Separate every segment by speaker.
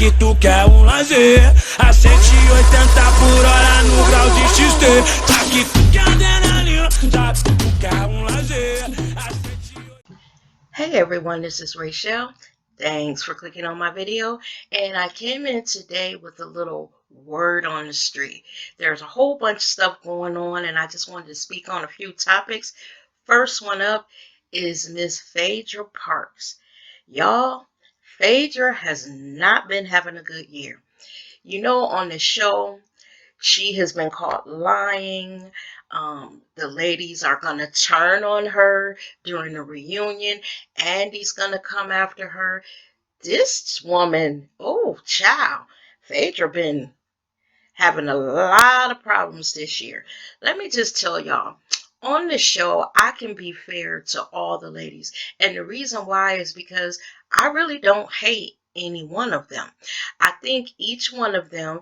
Speaker 1: que tu quer lazer. A 180 por hora no grau de XT. Já que tu quer adrenalina, já que tu quer lazer.
Speaker 2: Hey everyone, this is Rachel. Thanks for clicking on my video. And I came in today with a little word on the street. There's a whole bunch of stuff going on, and I just wanted to speak on a few topics. First one up is Miss Phaedra Parks. Y'all, Phaedra has not been having a good year. You know, on the show, she has been caught lying. The ladies are going to turn on her during the reunion. Andy's going to come after her. This woman, oh, child, Phaedra been having a lot of problems this year. Let me just tell y'all, on the show, I can be fair to all the ladies. And the reason why is because I really don't hate any one of them. I think each one of them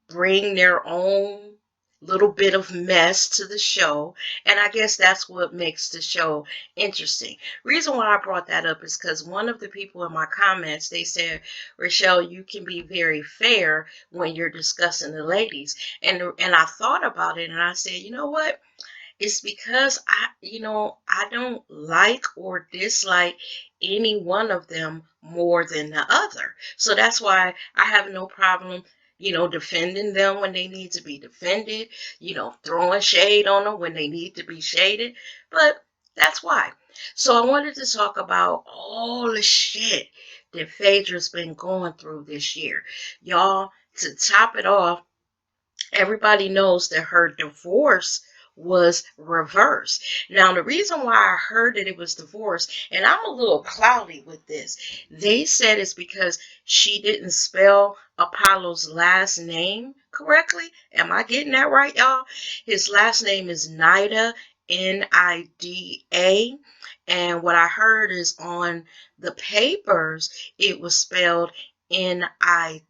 Speaker 2: bring their own little bit of mess to the show, and I guess that's what makes the show interesting. Reason why I brought that up is because one of the people in my comments, they said, Rochelle, you can be very fair when you're discussing the ladies. And I thought about it, and I said, you know what, it's because I don't like or dislike any one of them more than the other. So that's why I have no problem, defending them when they need to be defended, throwing shade on them when they need to be shaded. But that's why. So I wanted to talk about all the shit that Phaedra's been going through this year. Y'all, to top it off, everybody knows that her divorce was reversed. Now, the reason why I heard that it was divorced, and I'm a little cloudy with this, they said it's because she didn't spell Apollo's last name correctly. Am I getting that right, y'all? His last name is Nida, Nida. And what I heard is on the papers, it was spelled Nita.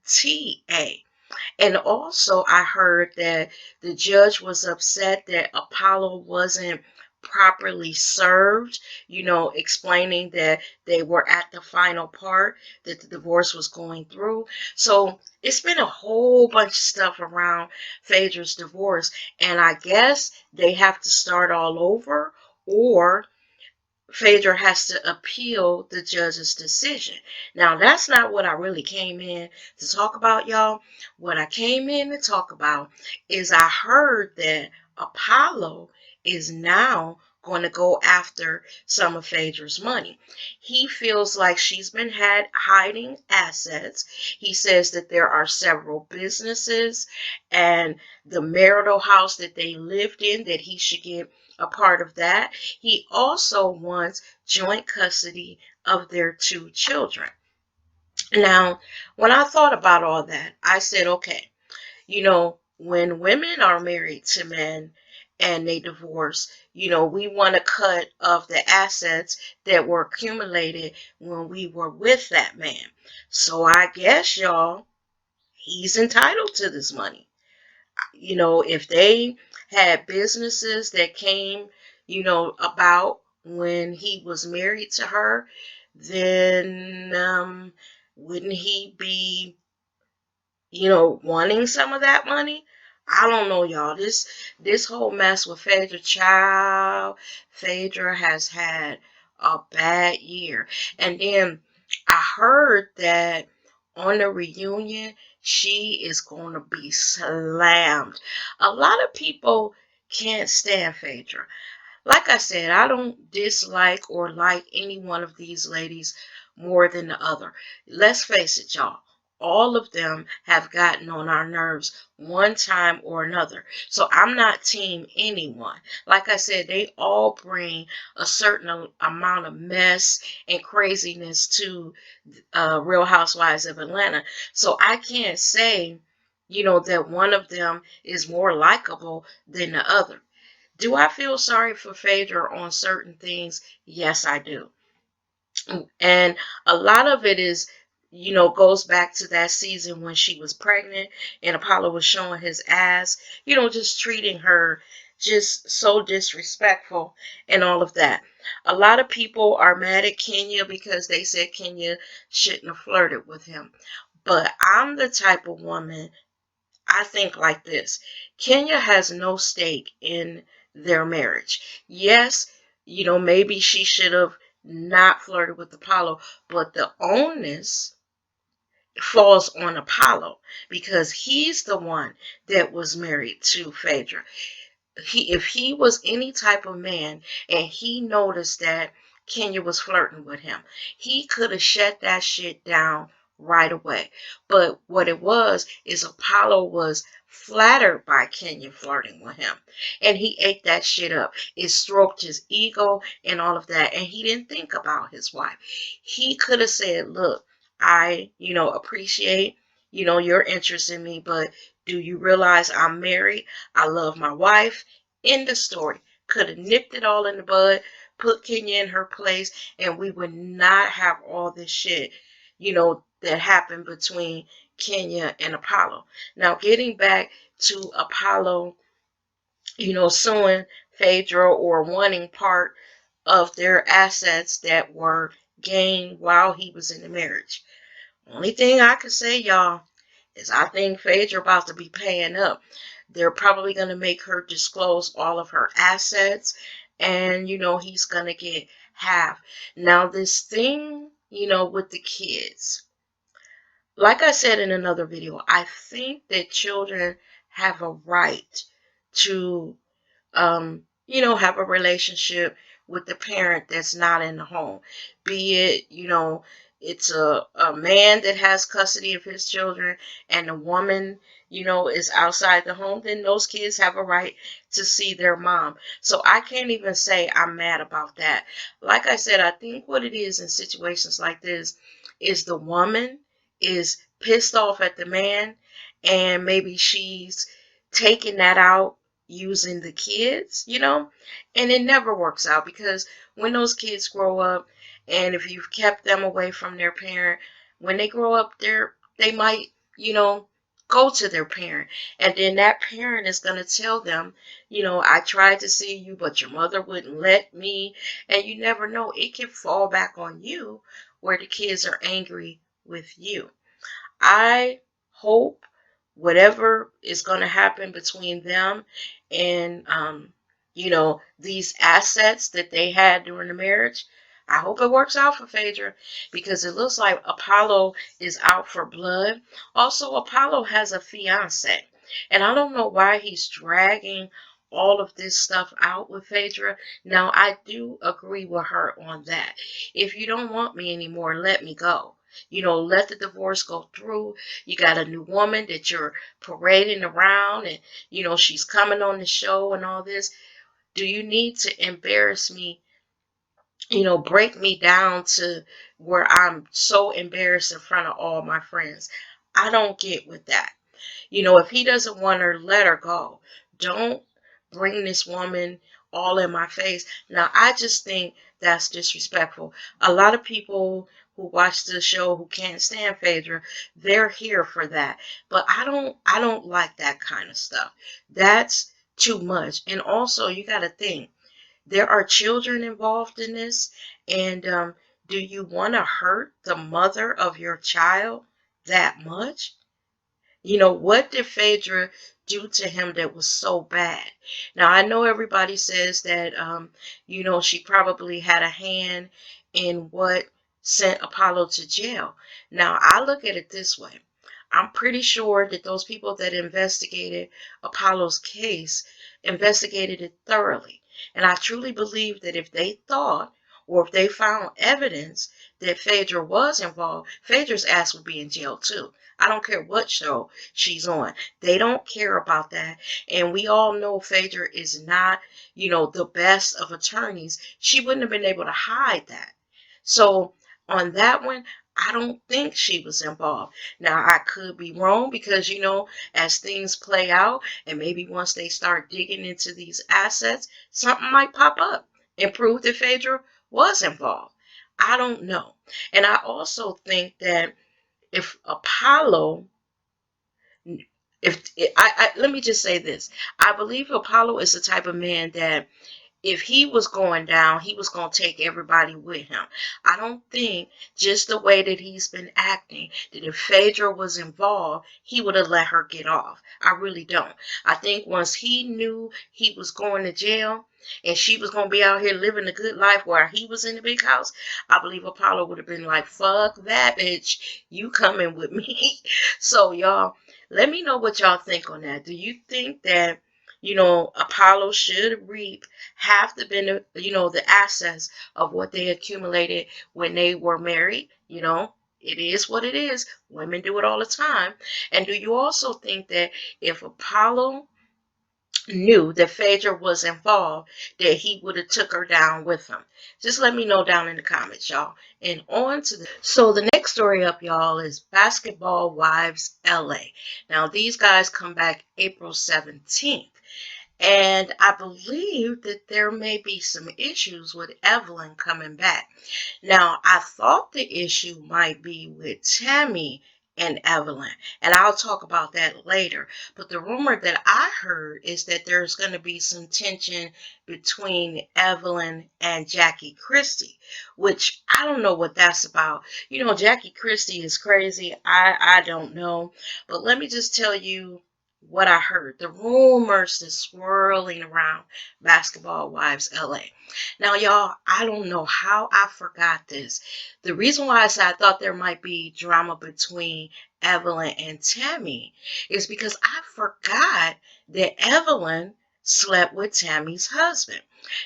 Speaker 2: And also, I heard that the judge was upset that Apollo wasn't properly served, explaining that they were at the final part, that the divorce was going through. So it's been a whole bunch of stuff around Phaedra's divorce, and I guess they have to start all over, or Phaedra has to appeal the judge's decision. Now, that's not what I really came in to talk about, y'all. What I came in to talk about is I heard that Apollo is now going to go after some of Phaedra's money. He feels like she's been hiding assets. He says that there are several businesses and the marital house that they lived in, that he should get a part of that. He also wants joint custody of their two children. Now, when I thought about all that, I said, okay, when women are married to men and they divorce, we want a cut of the assets that were accumulated when we were with that man. So I guess, y'all, he's entitled to this money. If they had businesses that came, about when he was married to her, then wouldn't he be, wanting some of that money? I don't know, y'all. This whole mess with Phaedra, child, Phaedra has had a bad year. And then I heard that on the reunion, she is going to be slammed. A lot of people can't stand Phaedra. Like I said, I don't dislike or like any one of these ladies more than the other. Let's face it, y'all. All of them have gotten on our nerves one time or another. So I'm not team anyone. Like I said, they all bring a certain amount of mess and craziness to Real Housewives of Atlanta. So I can't say, that one of them is more likable than the other. Do I feel sorry for Phaedra on certain things? Yes, I do. And a lot of it is, goes back to that season when she was pregnant and Apollo was showing his ass, just treating her just so disrespectful and all of that. A lot of people are mad at Kenya because they said Kenya shouldn't have flirted with him. But I'm the type of woman, I think like this. Kenya has no stake in their marriage. Yes, maybe she should have not flirted with Apollo, but the onus falls on Apollo because he's the one that was married to Phaedra. If he was any type of man and he noticed that Kenya was flirting with him, he could have shut that shit down right away. But what it was is Apollo was flattered by Kenya flirting with him, and he ate that shit up. It stroked his ego and all of that, and he didn't think about his wife. He could have said, look, I appreciate your interest in me, but do you realize I'm married? I love my wife. End of story. Could have nipped it all in the bud, put Kenya in her place, and we would not have all this shit, that happened between Kenya and Apollo. Now, getting back to Apollo, suing Phaedra or wanting part of their assets that were gained while he was in the marriage. Only thing I can say, y'all, is I think Phaedra about to be paying up. They're probably going to make her disclose all of her assets, and he's going to get half. Now this thing, with the kids, like I said in another video, I think that children have a right to have a relationship with the parent that's not in the home. Be it, it's a man that has custody of his children and the woman, is outside the home, then those kids have a right to see their mom. So I can't even say I'm mad about that. Like I said, I think what it is in situations like this is the woman is pissed off at the man, and maybe she's taking that out using the kids, and it never works out because when those kids grow up, and if you've kept them away from their parent, when they grow up, they might, go to their parent, and then that parent is going to tell them, I tried to see you, but your mother wouldn't let me, and you never know, it can fall back on you where the kids are angry with you. I hope whatever is going to happen between them and, these assets that they had during the marriage, I hope it works out for Phaedra because it looks like Apollo is out for blood. Also, Apollo has a fiance, and I don't know why he's dragging all of this stuff out with Phaedra. Now, I do agree with her on that. If you don't want me anymore, let me go. Let the divorce go through. You got a new woman that you're parading around, and, she's coming on the show and all this. Do you need to embarrass me, break me down to where I'm so embarrassed in front of all my friends? I don't get with that. If he doesn't want her, let her go. Don't bring this woman all in my face. Now, I just think that's disrespectful. A lot of people who watch the show who can't stand Phaedra, they're here for that. But I don't like that kind of stuff. That's too much. And also, you got to think, there are children involved in this, and do you want to hurt the mother of your child that much? What did Phaedra do to him that was so bad? Now, I know everybody says that, she probably had a hand in what sent Apollo to jail. Now, I look at it this way. I'm pretty sure that those people that investigated Apollo's case investigated it thoroughly. And I truly believe that if they thought or if they found evidence that Phaedra was involved, Phaedra's ass would be in jail too. I don't care what show she's on. They don't care about that. And we all know Phaedra is not, the best of attorneys. She wouldn't have been able to hide that. So on that one, I don't think she was involved. Now, I could be wrong because, as things play out and maybe once they start digging into these assets, something might pop up and prove that Phaedra was involved. I don't know. And I also think that if Apollo, let me just say this. I believe Apollo is the type of man that if he was going down, he was going to take everybody with him. I don't think, just the way that he's been acting, that if Phaedra was involved, he would have let her get off. I really don't. I think once he knew he was going to jail and she was going to be out here living a good life while he was in the big house, I believe Apollo would have been like, fuck that bitch, you coming with me. So y'all, let me know what y'all think on that. Do you think that, Apollo should reap half the the assets of what they accumulated when they were married? It is what it is. Women do it all the time. And do you also think that if Apollo knew that Phaedra was involved, that he would have took her down with him? Just let me know down in the comments, y'all. And on to the next story up, y'all, is Basketball Wives LA. Now, these guys come back April 17th. And I believe that there may be some issues with Evelyn coming back. Now, I thought the issue might be with Tammy and Evelyn, and I'll talk about that later. But the rumor that I heard is that there's going to be some tension between Evelyn and Jackie Christie, which I don't know what that's about. Jackie Christie is crazy. I don't know. But let me just tell you what I heard, the rumors that's swirling around Basketball Wives LA. Now, y'all, I don't know how I forgot this. The reason why I said I thought there might be drama between Evelyn and Tammy is because I forgot that Evelyn slept with Tammy's husband.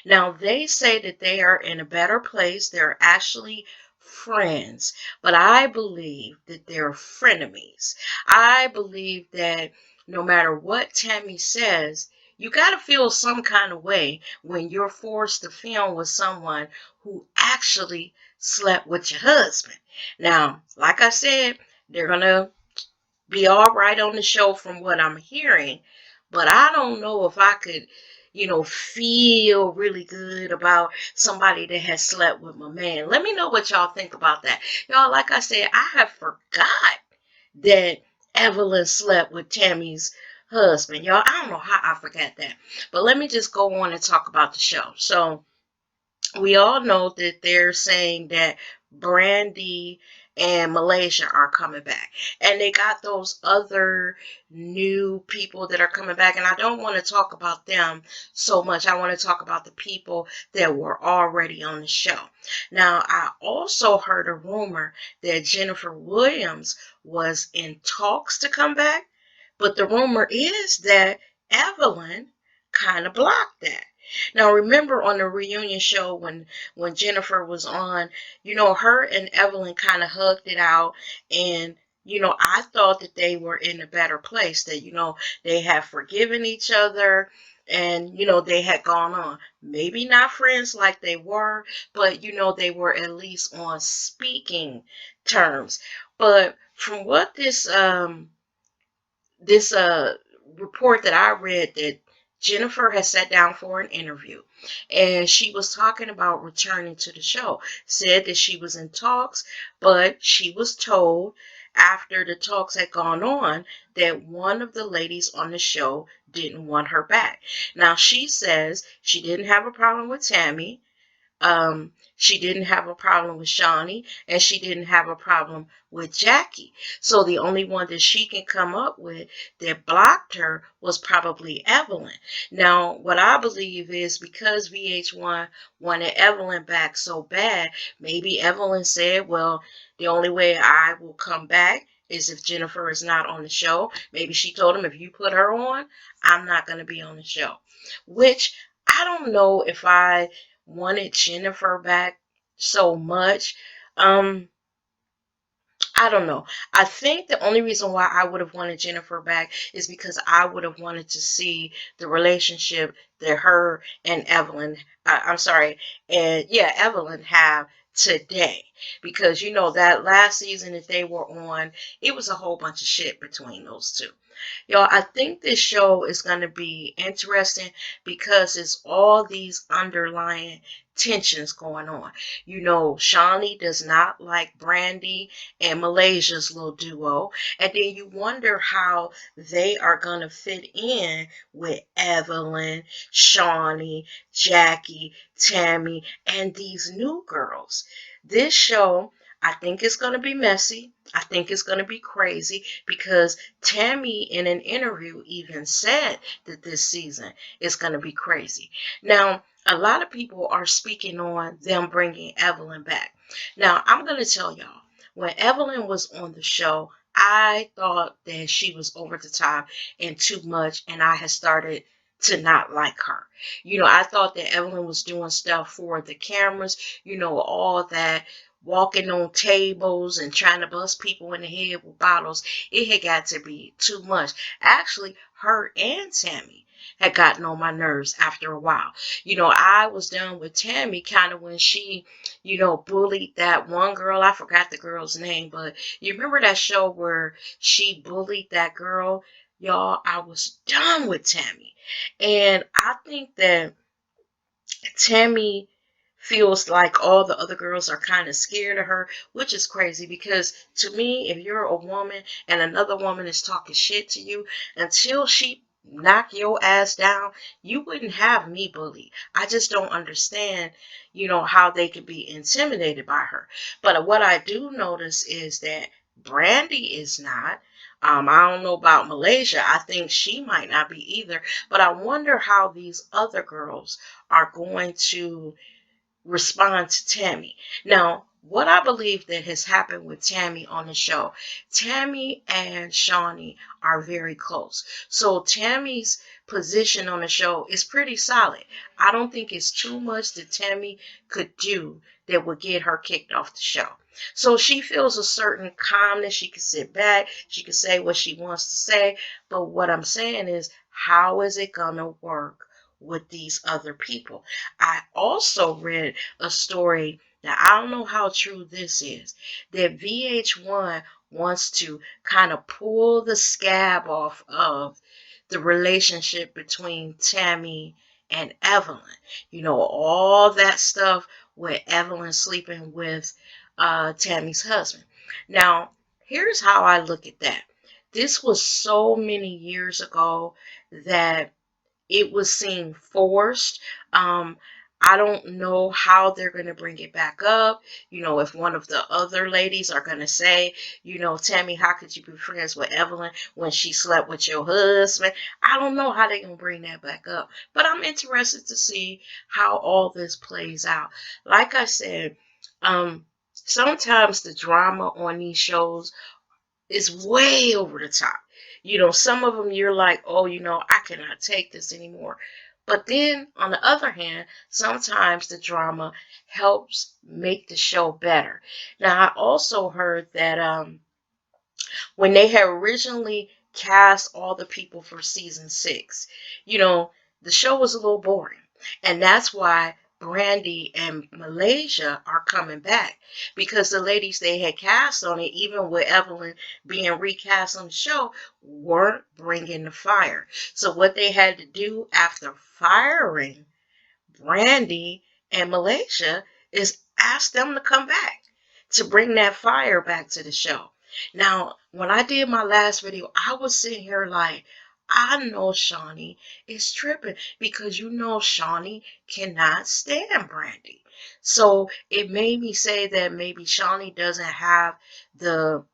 Speaker 2: Now, they say that they are in a better place. They're actually friends, but I believe that they're frenemies. I believe that no matter what Tammy says, you got to feel some kind of way when you're forced to film with someone who actually slept with your husband. Now, like I said, they're going to be all right on the show from what I'm hearing, but I don't know if I could, feel really good about somebody that has slept with my man. Let me know what y'all think about that. Y'all, like I said, I have forgot that Evelyn slept with Tammy's husband. Y'all, I don't know how I forgot that. But let me just go on and talk about the show. So, we all know that they're saying that Brandy and Malaysia are coming back. And they got those other new people that are coming back. And I don't want to talk about them so much. I want to talk about the people that were already on the show. Now, I also heard a rumor that Jennifer Williams was in talks to come back. But the rumor is that Evelyn kind of blocked that. Now, remember on the reunion show when Jennifer was on, her and Evelyn kind of hugged it out. And, I thought that they were in a better place, that, they had forgiven each other and, they had gone on. Maybe not friends like they were, but, they were at least on speaking terms. But from what this report that I read, that Jennifer has sat down for an interview and she was talking about returning to the show. Said that she was in talks, but she was told after the talks had gone on that one of the ladies on the show didn't want her back. Now, she says she didn't have a problem with Tammy. She didn't have a problem with Shawnee, and she didn't have a problem with Jackie. So the only one that she can come up with that blocked her was probably Evelyn. Now, what I believe is because VH1 wanted Evelyn back so bad, maybe Evelyn said, well, the only way I will come back is if Jennifer is not on the show. Maybe she told him, if you put her on, I'm not going to be on the show. Which I don't know if I wanted Jennifer back so much. I don't know. I think the only reason why I would have wanted Jennifer back is because I would have wanted to see the relationship that her and Evelyn, I'm sorry, and yeah, Evelyn have today. Because, that last season that they were on, it was a whole bunch of shit between those two. Y'all, I think this show is going to be interesting because it's all these underlying tensions going on. You know, Shawnee does not like Brandy and Malaysia's little duo. And then you wonder how they are going to fit in with Evelyn, Shawnee, Jackie, Tammy, and these new girls. This show, I think it's going to be messy. I think it's going to be crazy because Tammy in an interview even said that this season is going to be crazy. Now, a lot of people are speaking on them bringing Evelyn back. Now, I'm going to tell y'all, when Evelyn was on the show, I thought that she was over the top and too much, and I had started to not like her. You know, I thought that Evelyn was doing stuff for the cameras, you know, all that walking on tables and trying to bust people in the head with bottles. It had got to be too much. Actually, her and Tammy had gotten on my nerves after a while. You know, I was done with Tammy kind of when she, you know, bullied that one girl. I forgot the girl's name, but you remember that show where she bullied that girl? Y'all, I was done with Tammy. And I think that Tammy feels like all the other girls are kind of scared of her, which is crazy because to me, if you're a woman and another woman is talking shit to you, until she knock your ass down, you wouldn't have me bullied. I just don't understand, you know, how they could be intimidated by her. But what I do notice is that Brandy is not. I don't know about Malaysia. I think she might not be either. But I wonder how these other girls are going to respond to Tammy. Now, what I believe that has happened with Tammy on the show, Tammy and Shawnee are very close. So Tammy's position on the show is pretty solid. I don't think it's too much that Tammy could do that would get her kicked off the show. So she feels a certain calmness. She can sit back. She can say what she wants to say. But what I'm saying is, how is it going to work with these other people? I also read a story. Now, I don't know how true this is, that VH1 wants to kind of pull the scab off of the relationship between Tammy and Evelyn. You know, all that stuff with Evelyn sleeping with Tammy's husband. Now, here's how I look at that. This was so many years ago that it was seen forced. Um, I don't know how they're going to bring it back up. You know, if one of the other ladies are going to say, you know, Tammy, how could you be friends with Evelyn when she slept with your husband? I don't know how they're going to bring that back up. But I'm interested to see how all this plays out. Like I said, sometimes the drama on these shows is way over the top. You know, some of them you're like, oh, you know, I cannot take this anymore. But then, on the other hand, sometimes the drama helps make the show better. Now, I also heard that when they had originally cast all the people for season 6, you know, the show was a little boring. And that's why Brandy and Malaysia are coming back, because the ladies they had cast on it, even with Evelyn being recast on the show, weren't bringing the fire. So what they had to do after firing Brandy and Malaysia is ask them to come back to bring that fire back to the show. Now, when I did my last video, I was sitting here like, I know Shawnee is tripping because you know Shawnee cannot stand Brandy. So it made me say that maybe Shawnee doesn't have the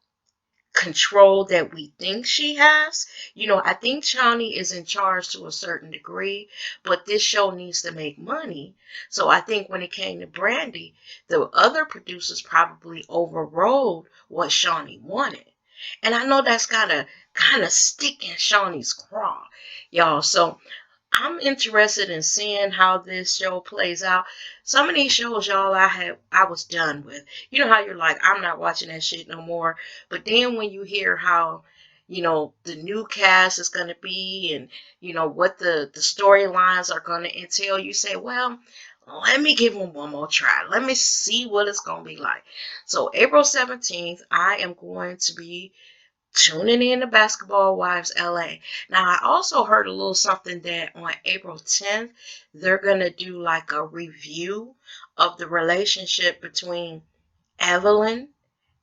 Speaker 2: control that we think she has. You know, I think Shawnee is in charge to a certain degree, but this show needs to make money. So I think when it came to Brandy, the other producers probably overrode what Shawnee wanted. And I know that's gotta kind of stick in Shawnee's craw, y'all. So I'm interested in seeing how this show plays out. Some of these shows, y'all, I was done with. You know how you're like, I'm not watching that shit no more. But then when you hear how, you know, the new cast is gonna be, and you know what the storylines are gonna entail, you say, well, let me give them one more try. Let me see what it's gonna be like. So April 17th, I am going to be tuning in to Basketball Wives LA. Now, I also heard a little something that on April 10th, they're going to do like a review of the relationship between Evelyn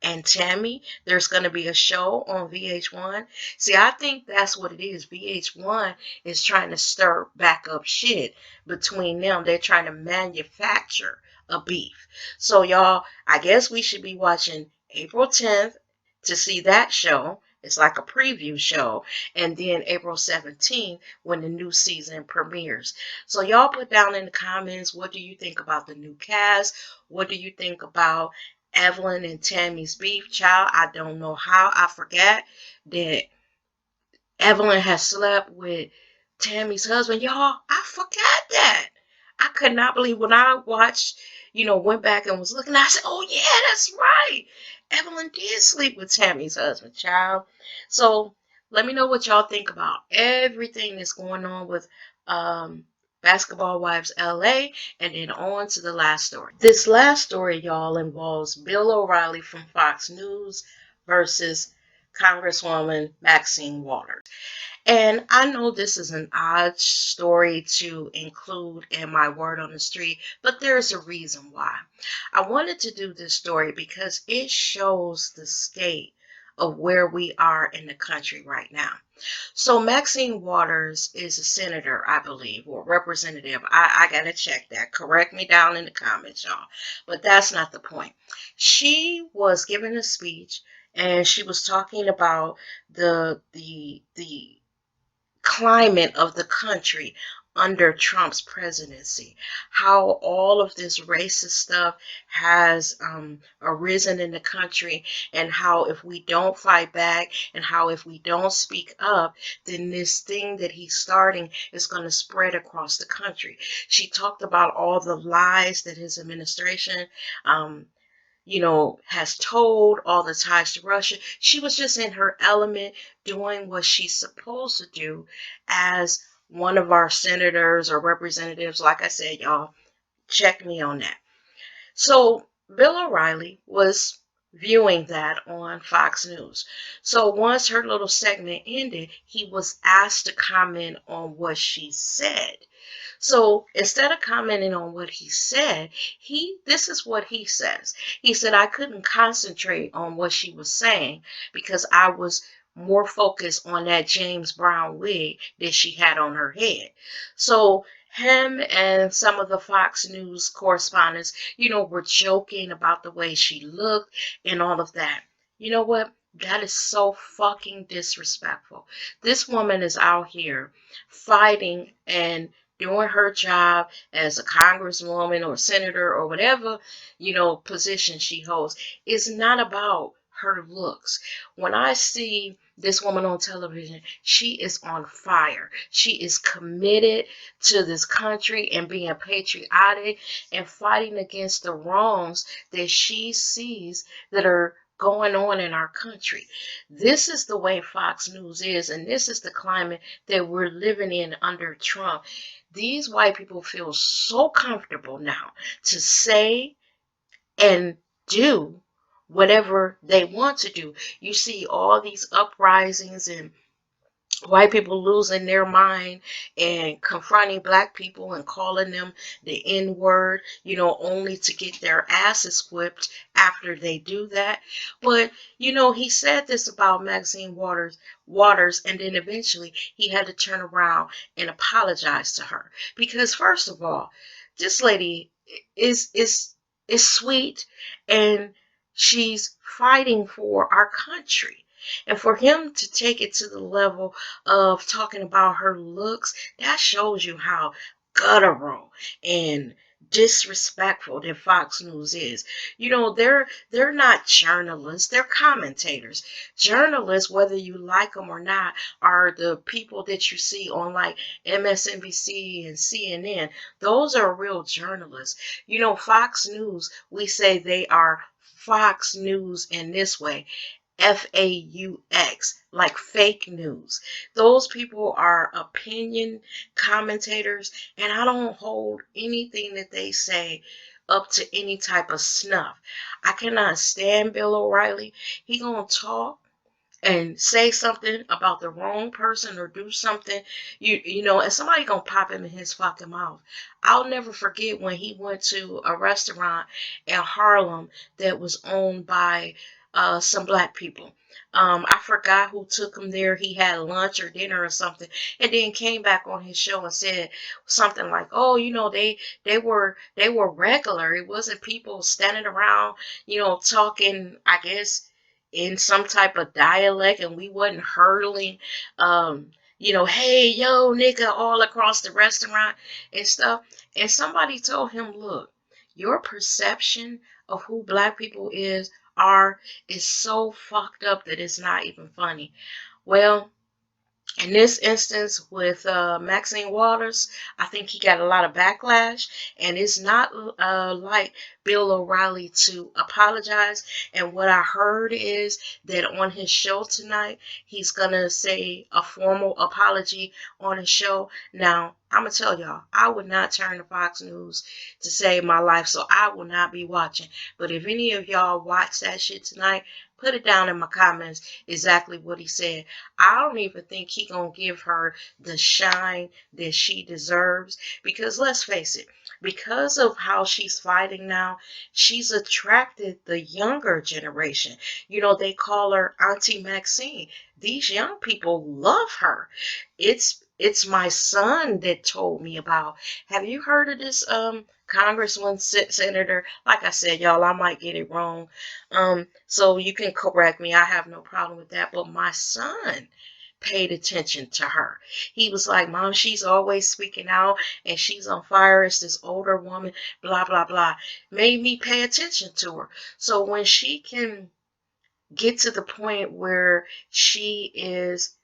Speaker 2: and Tammy. There's going to be a show on VH1. See, I think that's what it is. VH1 is trying to stir back up shit between them. They're trying to manufacture a beef. So, y'all, I guess we should be watching April 10th to see that show. It's like a preview show. And then April 17th when the new season premieres. So, y'all put down in the comments, what do you think about the new cast? What do you think about Evelyn and Tammy's beef? Child, I don't know how I forgot that Evelyn has slept with Tammy's husband. Y'all, I forgot that. I could not believe when I watched, went back and was looking, I said, oh yeah, that's right. Evelyn did sleep with Tammy's husband, child. So let me know what y'all think about everything that's going on with Basketball Wives LA, and then on to the last story. This last story, y'all, involves Bill O'Reilly from Fox News versus Congresswoman Maxine Waters. And I know this is an odd story to include in my word on the street, but there's a reason why. I wanted to do this story because it shows the state of where we are in the country right now. So Maxine Waters is a senator, I believe, or representative. I got to check that. Correct me down in the comments, y'all. But that's not the point. She was giving a speech and she was talking about the climate of the country under Trump's presidency, how all of this racist stuff has arisen in the country, and how if we don't fight back and how if we don't speak up, then this thing that he's starting is going to spread across the country. She talked about all the lies that his administration has told, all the ties to Russia. She was just in her element doing what she's supposed to do as one of our senators or representatives. Like I said, y'all, check me on that. So Bill O'Reilly was viewing that on Fox News. So once her little segment ended, he was asked to comment on what she said. So instead of commenting on what he said, this is what he says. He said, I couldn't concentrate on what she was saying because I was more focused on that James Brown wig that she had on her head. So him and some of the Fox News correspondents, were joking about the way she looked and all of that. You know what? That is so fucking disrespectful. This woman is out here fighting and doing her job as a congresswoman or senator or whatever, position she holds. It's not about her looks. When I see this woman on television, she is on fire. She is committed to this country and being patriotic and fighting against the wrongs that she sees that are going on in our country. This is the way Fox News is, and this is the climate that we're living in under Trump. These white people feel so comfortable now to say and do whatever they want to do. You see all these uprisings and white people losing their mind and confronting black people and calling them the N-word, only to get their asses whipped after they do that. But, he said this about Maxine Waters, and then eventually he had to turn around and apologize to her. Because first of all, this lady is sweet, and she's fighting for our country. And for him to take it to the level of talking about her looks, that shows you how guttural and disrespectful that Fox News is. They're not journalists, they're commentators. Journalists, whether you like them or not, are the people that you see on like MSNBC and CNN. Those are real journalists. Fox News, we say they are Fox News in this way. FAUX, like fake news. Those people are opinion commentators, and I don't hold anything that they say up to any type of snuff. I cannot stand Bill O'Reilly. He gonna talk and say something about the wrong person or do something, you know, and somebody gonna pop him in his fucking mouth. I'll never forget when he went to a restaurant in Harlem that was owned by some black people. I forgot who took him there. He had lunch or dinner or something, and then came back on his show and said something like, "Oh, you know, they were regular. It wasn't people standing around, you know, talking, I guess, in some type of dialect, and we wasn't hurtling, you know, hey, yo, nigga, all across the restaurant and stuff." And somebody told him, look, your perception of who black people are is so fucked up that it's not even funny. Well, in this instance with Maxine Waters, I think he got a lot of backlash, and it's not like Bill O'Reilly to apologize. And what I heard is that on his show tonight, he's gonna say a formal apology on his show. Now, I'm gonna tell y'all, I would not turn to Fox News to save my life, so I will not be watching. But if any of y'all watch that shit tonight, put it down in my comments exactly what he said. I don't even think he gonna give her the shine that she deserves, because let's face it, because of how she's fighting now, she's attracted the younger generation. You know, they call her Auntie Maxine. These young people love her. It's my son that told me about. Have you heard of this congressman, senator? Like I said, y'all, I might get it wrong. So you can correct me. I have no problem with that. But my son paid attention to her. He was like, Mom, she's always speaking out and she's on fire. It's this older woman, blah, blah, blah. Made me pay attention to her. So when she can get to the point where she is,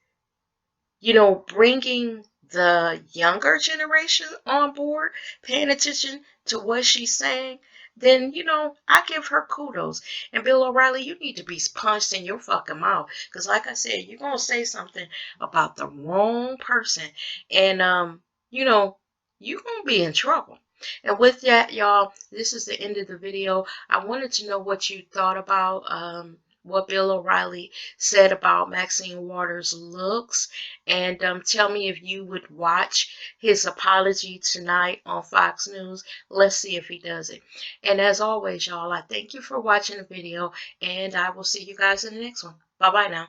Speaker 2: you know, bringing the younger generation on board, paying attention to what she's saying, then, you know, I give her kudos. And Bill O'Reilly, you need to be punched in your fucking mouth. Because like I said, you're going to say something about the wrong person. And, you know, you're going to be in trouble. And with that, y'all, this is the end of the video. I wanted to know what you thought about what Bill O'Reilly said about Maxine Waters' looks. And tell me if you would watch his apology tonight on Fox News. Let's see if he does it. And as always, y'all, I thank you for watching the video, and I will see you guys in the next one. Bye-bye now.